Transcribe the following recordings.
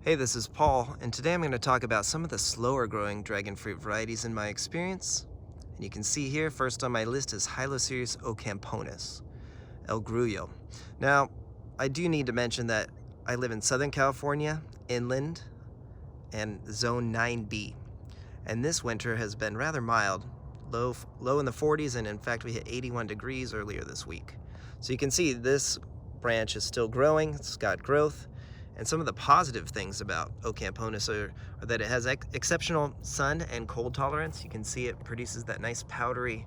Hey, this is Paul, and today I'm going to talk about some of the slower growing dragon fruit varieties in my experience. And you can see here, first on my list is Hylocereus ocamponis, El Grullo. Now, I do need to mention that I live in Southern California, inland, and zone 9B. And this winter has been rather mild, low in the 40s, and in fact we hit 81 degrees earlier this week. So you can see this branch is still growing, it's got growth. And some of the positive things about ocamponis are that it has exceptional sun and cold tolerance. You can see it produces that nice powdery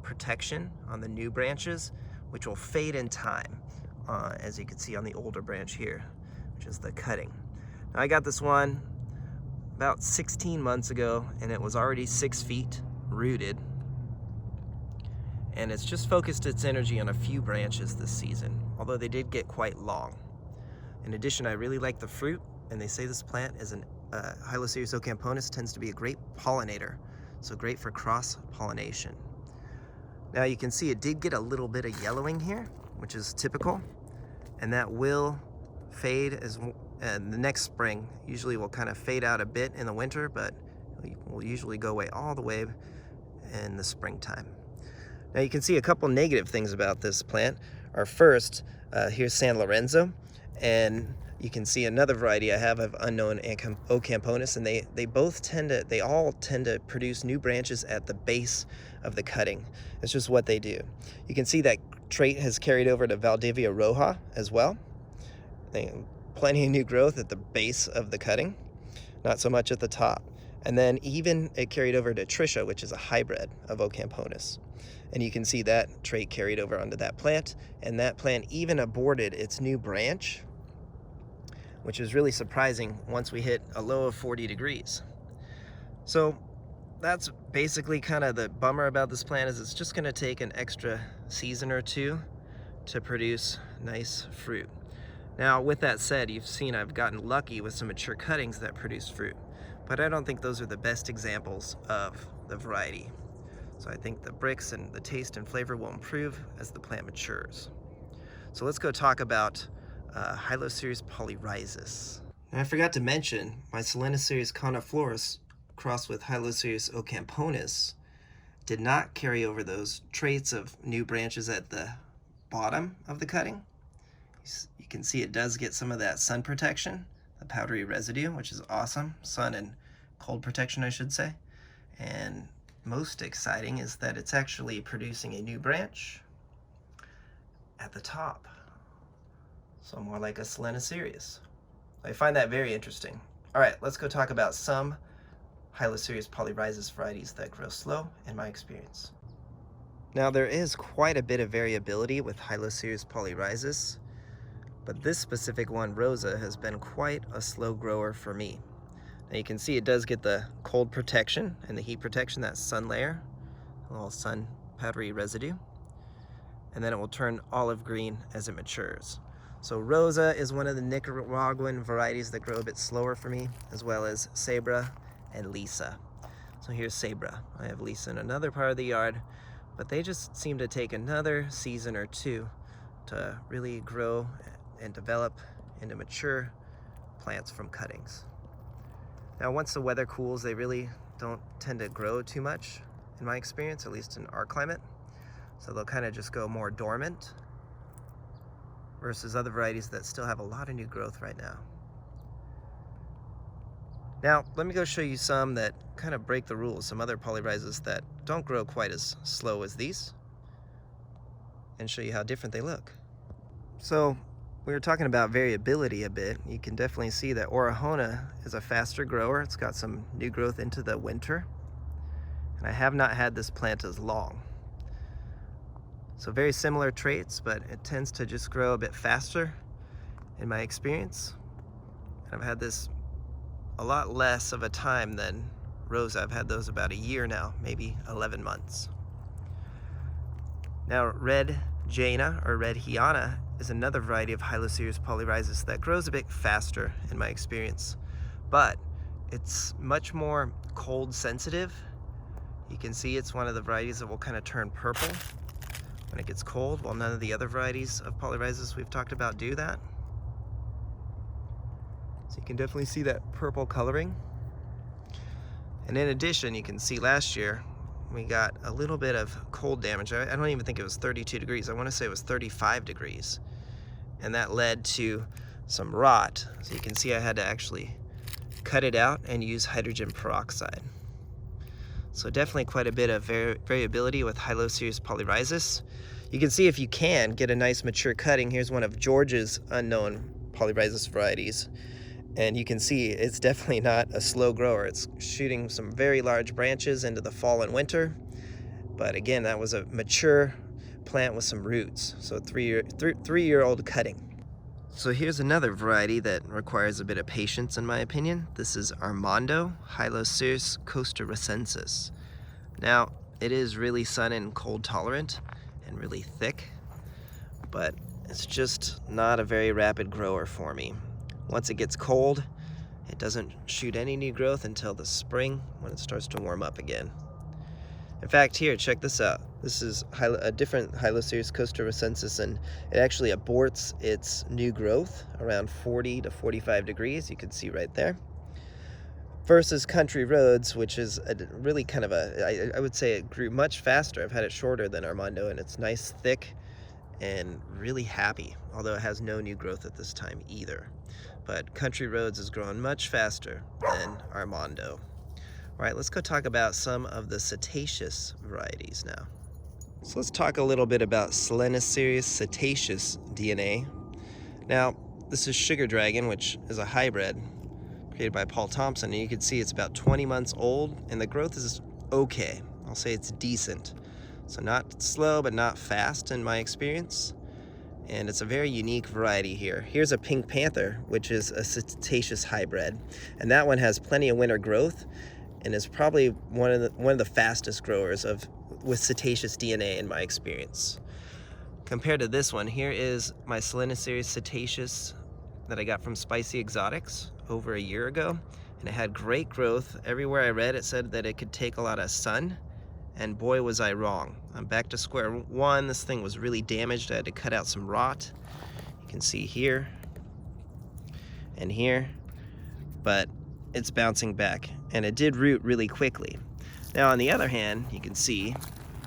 protection on the new branches, which will fade in time, as you can see on the older branch here, which is the cutting. Now, I got this one about 16 months ago, and it was already 6 feet rooted. And it's just focused its energy on a few branches this season, although they did get quite long. In addition, I really like the fruit, and they say this plant is Hylocereus ocamponis tends to be a great pollinator, so great for cross-pollination. Now you can see it did get a little bit of yellowing here, which is typical, and that will fade and the next spring. Usually will kind of fade out a bit in the winter, but will usually go away all the way in the springtime. Now you can see a couple negative things about this plant. Our first, here's San Lorenzo. And you can see another variety I have of unknown ocamponis, and they all tend to produce new branches at the base of the cutting. It's just what they do. You can see that trait has carried over to Valdivia roja as well. Plenty of new growth at the base of the cutting, not so much at the top. And then even it carried over to Tricia, which is a hybrid of ocamponis. And you can see that trait carried over onto that plant, and that plant even aborted its new branch, which is really surprising once we hit a low of 40 degrees. So that's basically kind of the bummer about this plant, is it's just going to take an extra season or two to produce nice fruit. Now, with that said, you've seen I've gotten lucky with some mature cuttings that produce fruit, but I don't think those are the best examples of the variety. So I think the bricks and the taste and flavor will improve as the plant matures. So let's go talk about Hylocereus polyrhizus. Now, I forgot to mention my Setaceous coniflorus crossed with Hylocereus ocamponis did not carry over those traits of new branches at the bottom of the cutting. You can see it does get some of that sun protection, the powdery residue, which is awesome. Sun and cold protection, I should say. And most exciting is that it's actually producing a new branch at the top. So more like a Setaceous. I find that very interesting. All right, let's go talk about some Hylocereus polyrhizus varieties that grow slow in my experience. Now, there is quite a bit of variability with Hylocereus polyrhizus, but this specific one, Rosa, has been quite a slow grower for me. Now you can see it does get the cold protection and the heat protection, that sun layer, a little sun powdery residue, and then it will turn olive green as it matures. So Rosa is one of the Nicaraguan varieties that grow a bit slower for me, as well as Cebra and Lisa. So here's Cebra. I have Lisa in another part of the yard, but they just seem to take another season or two to really grow and develop into mature plants from cuttings. Now, once the weather cools, they really don't tend to grow too much, in my experience, at least in our climate. So they'll kind of just go more dormant, versus other varieties that still have a lot of new growth right now. Now, let me go show you some that kind of break the rules, some other polyrhizus that don't grow quite as slow as these, and show you how different they look. So, we were talking about variability a bit. You can definitely see that Orejona is a faster grower. It's got some new growth into the winter, and I have not had this plant as long. So very similar traits, but it tends to just grow a bit faster in my experience. I've had this a lot less of a time than Rosa. I've had those about a year now, maybe 11 months. Now, Red Jaina or Red Hiana is another variety of Hylocereus polyrhizus that grows a bit faster in my experience, but it's much more cold sensitive. You can see it's one of the varieties that will kind of turn purple when it gets cold, while none of the other varieties of polyrhizus we've talked about do that. So you can definitely see that purple coloring. And in addition, you can see last year we got a little bit of cold damage. I don't even think it was 32 degrees. I want to say it was 35 degrees. And that led to some rot. So you can see I had to actually cut it out and use hydrogen peroxide. So definitely quite a bit of variability with Hylocereus polyrhizus. You can see, if you can, get a nice mature cutting. Here's one of George's unknown Polyrhizus varieties. And you can see it's definitely not a slow grower. It's shooting some very large branches into the fall and winter. But again, that was a mature plant with some roots. So three-year-old cutting. So here's another variety that requires a bit of patience, in my opinion. This is Armando, Hylocereus Costa Rican. Now, it is really sun and cold tolerant and really thick, but it's just not a very rapid grower for me. Once it gets cold, it doesn't shoot any new growth until the spring when it starts to warm up again. In fact, here, check this out. This is a different Hylocereus Costa Rican, and it actually aborts its new growth around 40 to 45 degrees. You can see right there. Versus Country Roads, which is really kind of I would say it grew much faster. I've had it shorter than Armando, and it's nice, thick, and really happy, although it has no new growth at this time either. But Country Roads is growing much faster than Armando. All right, let's go talk about some of the Setaceous varieties now. So let's talk a little bit about Hylocereus Setaceous DNA. Now, this is Sugar Dragon, which is a hybrid created by Paul Thompson, and you can see it's about 20 months old, and the growth is okay. I'll say it's decent. So not slow, but not fast in my experience. And it's a very unique variety here. Here's a Pink Panther, which is a Setaceous hybrid, and that one has plenty of winter growth and is probably one of the fastest growers with Setaceous DNA in my experience. Compared to this one, here is my Hylocereus Setaceous that I got from Spicy Exotics over a year ago, and it had great growth. Everywhere I read, it said that it could take a lot of sun, and boy was I wrong. I'm back to square one. This thing was really damaged. I had to cut out some rot. You can see here and here, but it's bouncing back, and it did root really quickly. Now on the other hand, you can see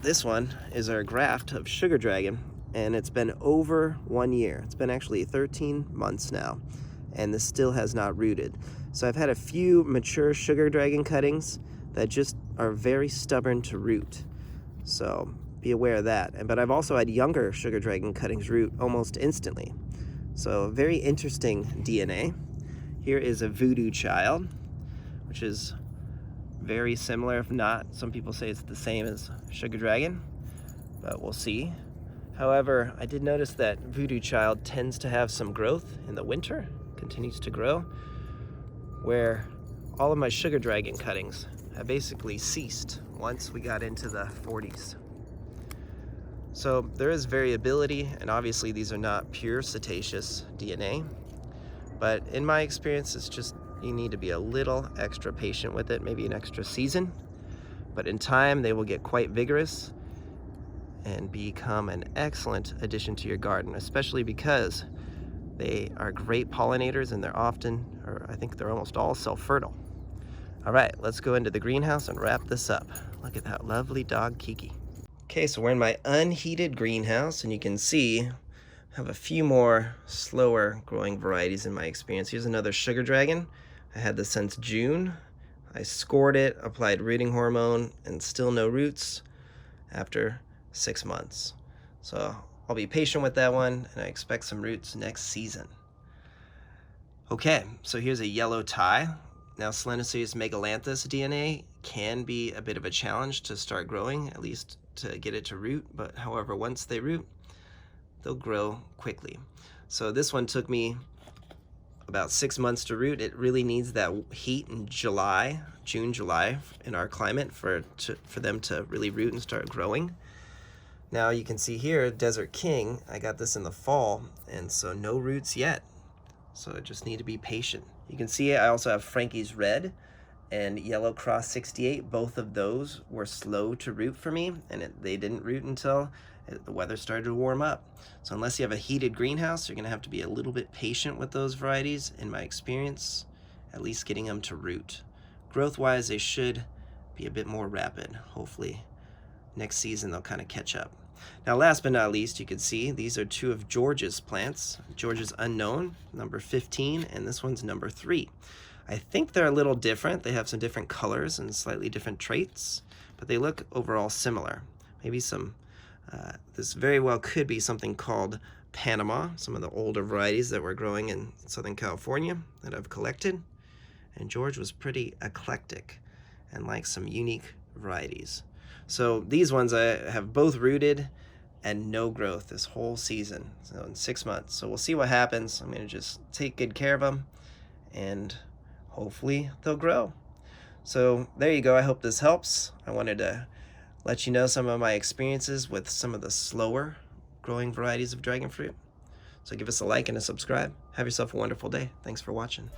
this one is our graft of Sugar Dragon, and it's been over 1 year. It's been actually 13 months now, and this still has not rooted. So I've had a few mature Sugar Dragon cuttings that just are very stubborn to root. So be aware of that. But I've also had younger Sugar Dragon cuttings root almost instantly. So very interesting DNA. Here is a Voodoo Child, which is very similar, if not, some people say it's the same as Sugar Dragon, but we'll see. However, I did notice that Voodoo Child tends to have some growth in the winter, continues to grow, where all of my Sugar Dragon cuttings have basically ceased once we got into the 40s. So there is variability, and obviously these are not pure Setaceous DNA, but in my experience, it's just you need to be a little extra patient with it, maybe an extra season, but in time they will get quite vigorous and become an excellent addition to your garden, especially because they are great pollinators, and they're often, or I think they're almost all, self-fertile. All right, let's go into the greenhouse and wrap this up. Look at that lovely dog, Kiki. Okay, so we're in my unheated greenhouse, and you can see I have a few more slower growing varieties in my experience. Here's another Sugar Dragon. I had this since June. I scored it, applied rooting hormone, and still no roots after 6 months. So I'll be patient with that one, and I expect some roots next season. Okay, so here's a yellow tie. Now, Hylocereus megalanthus DNA can be a bit of a challenge to start growing, at least to get it to root, but however, once they root, they'll grow quickly. So this one took me about 6 months to root. It really needs that heat in June, July in our climate for them to really root and start growing. Now you can see here, Desert King, I got this in the fall, and so no roots yet. So I just need to be patient. You can see I also have Frankie's Red, and Yellow Cross 68, both of those were slow to root for me, and they didn't root until the weather started to warm up. So unless you have a heated greenhouse, you're gonna have to be a little bit patient with those varieties, in my experience, at least getting them to root. Growth-wise, they should be a bit more rapid. Hopefully next season they'll kind of catch up. Now last but not least, you can see these are two of George's plants. George's Unknown, number 15, and this one's number 3. I think they're a little different. They have some different colors and slightly different traits, but they look overall similar. Maybe some, this very well could be something called Panama, some of the older varieties that were growing in Southern California that I've collected. And George was pretty eclectic and likes some unique varieties. So these ones I have both rooted and no growth this whole season, so in 6 months. So we'll see what happens. I'm gonna just take good care of them and hopefully they'll grow. So there you go. I hope this helps. I wanted to let you know some of my experiences with some of the slower growing varieties of dragon fruit. So give us a like and a subscribe. Have yourself a wonderful day. Thanks for watching.